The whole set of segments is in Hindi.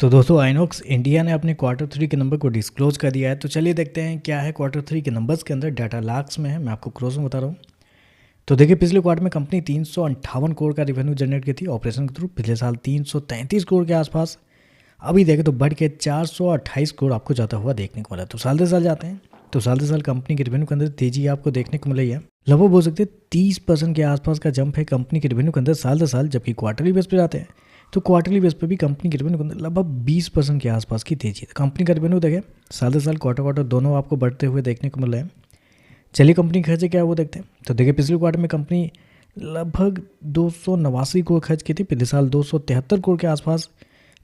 तो दोस्तों आइनॉक्स इंडिया ने अपने क्वार्टर थ्री के नंबर को डिस्क्लोज कर दिया है। तो चलिए देखते हैं क्या है क्वार्टर थ्री के नंबर्स के अंदर। डाटा लाख्स में है, मैं आपको क्रोस में बता रहा हूँ। तो देखिए पिछले क्वार्टर में कंपनी 358 करोड़ का रेवेन्यू जनरेट की थी ऑपरेशन के थ्रू। पिछले साल 333 करोड़ के आसपास। अभी देखें तो बढ़ के 428 करोड़ आपको जाता हुआ देखने को मिला। तो साल दर साल जाते हैं तो साल दर साल कंपनी के रेवेन्यू के अंदर तेजी आपको देखने को मिली है। लगभग बोल सकते हैं 30% के आसपास का जंप है कंपनी के रेवेन्यू के अंदर साल दर साल। जबकि क्वार्टरली बेस पे जाते हैं तो क्वार्टरली बेस पे भी कंपनी के रेवेन्यू के अंदर लगभग 20% के आसपास की तेजी है। तो कंपनी का रेवेन्यू देखें साल दर साल क्वार्टर क्वार्टर दोनों आपको बढ़ते हुए देखने को मिल रहे हैं। चलिए कंपनी खर्चे क्या है वो देखते हैं। तो देखिए पिछले क्वार्टर में कंपनी लगभग 289 करोड़ खर्च की थी, पिछले साल 273 करोड़ के आसपास।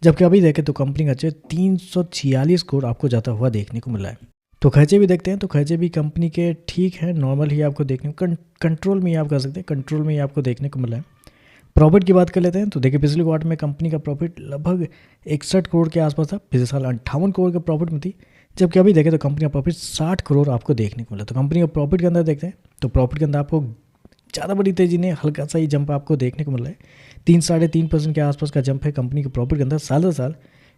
जबकि अभी देखें तो कंपनी खर्चे 346 करोड़ आपको जाता हुआ देखने को मिला है। तो खर्चे भी देखते हैं तो खर्चे भी कंपनी के ठीक है, नॉर्मल ही आपको देखने को, कंट्रोल में ही आप कर सकते हैं, कंट्रोल में ही आपको देखने को मिला है। प्रॉफिट की बात कर लेते हैं तो देखिए पिछले क्वार्टर में कंपनी का प्रॉफिट लगभग 61 करोड़ के आसपास था, पिछले साल 58 करोड़ के प्रॉफिट में थी। जबकि अभी देखें तो कंपनी का प्रॉफिट 60 करोड़ आपको देखने को मिला। तो कंपनी का प्रॉफिट के अंदर देखते हैं तो प्रॉफिट के अंदर आपको ज़्यादा बड़ी तेजी ने हल्का सा ही जंप आपको देखने को मिल रहा है। 3-3.5% के आसपास का जंप है कंपनी के प्रॉफिट के अंदर साल दर साल।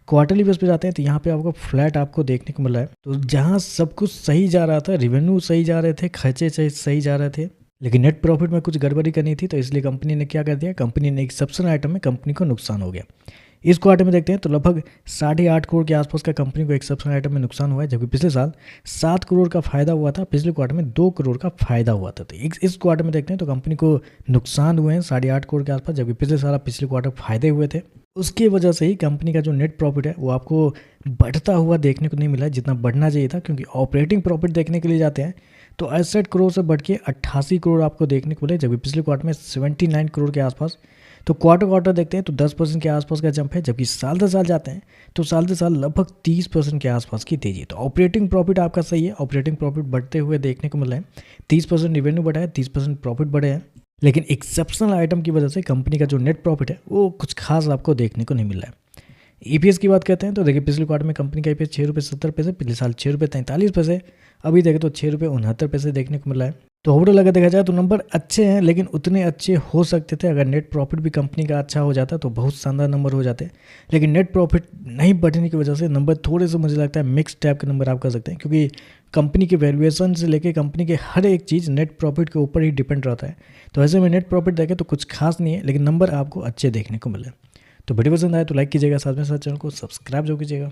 क्वार्टरली बेस पे जाते हैं तो यहाँ पे आपको फ्लैट आपको देखने को मिल रहा है। तो जहाँ सब कुछ सही जा रहा था, रिवेन्यू सही जा रहे थे, खर्चे सही जा रहे थे, लेकिन नेट प्रॉफिट में कुछ गड़बड़ी करनी थी। तो इसलिए कंपनी ने क्या कर दिया, कंपनी ने एक्सेप्शनल आइटम में कंपनी को नुकसान हो गया। इस क्वार्टर में देखते हैं तो लगभग 8.5 करोड़ के आसपास का कंपनी को एक्सेप्शनल आइटम में नुकसान हुआ है। जबकि पिछले साल 7 करोड़ का फायदा हुआ था, पिछले क्वार्टर में 2 करोड़ का फायदा हुआ था। तो इस क्वार्टर में देखते हैं तो कंपनी को नुकसान हुए हैं 8.5 करोड़ के आसपास। जबकि पिछले क्वार्टर फायदे हुए थे। उसकी वजह से ही कंपनी का जो नेट प्रॉफिट है वो आपको बढ़ता हुआ देखने को नहीं मिला जितना बढ़ना चाहिए था। क्योंकि ऑपरेटिंग प्रॉफिट देखने के लिए जाते हैं तो 68 करोड़ से बढ़ के 88 करोड़ आपको देखने को मिले। जबकि पिछले क्वार्टर में 79 करोड़ के आसपास। तो क्वार्टर देखते हैं तो 10% के आसपास का जंप है। जबकि साल दर साल जाते हैं तो साल दर साल लगभग 30% के आसपास की तेजी है। तो ऑपरेटिंग प्रॉफिट आपका सही है, ऑपरेटिंग प्रॉफिट बढ़ते हुए देखने को मिला है। 30% रिवेन्यू बढ़ा है, 30% प्रॉफिट बढ़े हैं। लेकिन एक्सेप्शनल आइटम की वजह से कंपनी का जो नेट प्रॉफिट है वो कुछ खास आपको देखने को नहीं मिल रहा है। ईपीएस की बात करते हैं तो देखिए पिछले क्वार्टर में कंपनी का ईपीएस 6.70 रुपये, पिछले साल 6.43 रुपये। अभी देखें तो 6.69 रुपये देखने को मिला है। तो ओवरऑल अगर देखा जाए तो नंबर अच्छे हैं, लेकिन उतने अच्छे हो सकते थे अगर नेट प्रॉफिट भी कंपनी का अच्छा हो जाता तो बहुत शानदार नंबर हो जाते। लेकिन नेट प्रॉफिट नहीं बढ़ने की वजह से नंबर थोड़े से मुझे लगता है मिक्स टाइप के नंबर आप कर सकते हैं। क्योंकि कंपनी के वैल्यूएशन से लेके कंपनी के हर एक चीज़ नेट प्रॉफिट के ऊपर ही डिपेंड रहता है। तो ऐसे में नेट प्रॉफिट देखें तो कुछ खास नहीं है, लेकिन नंबर आपको अच्छे देखने को मिले। तो वीडियो पसंद आए तो लाइक कीजिएगा, साथ में साथ चैनल को सब्सक्राइब जो कीजिएगा।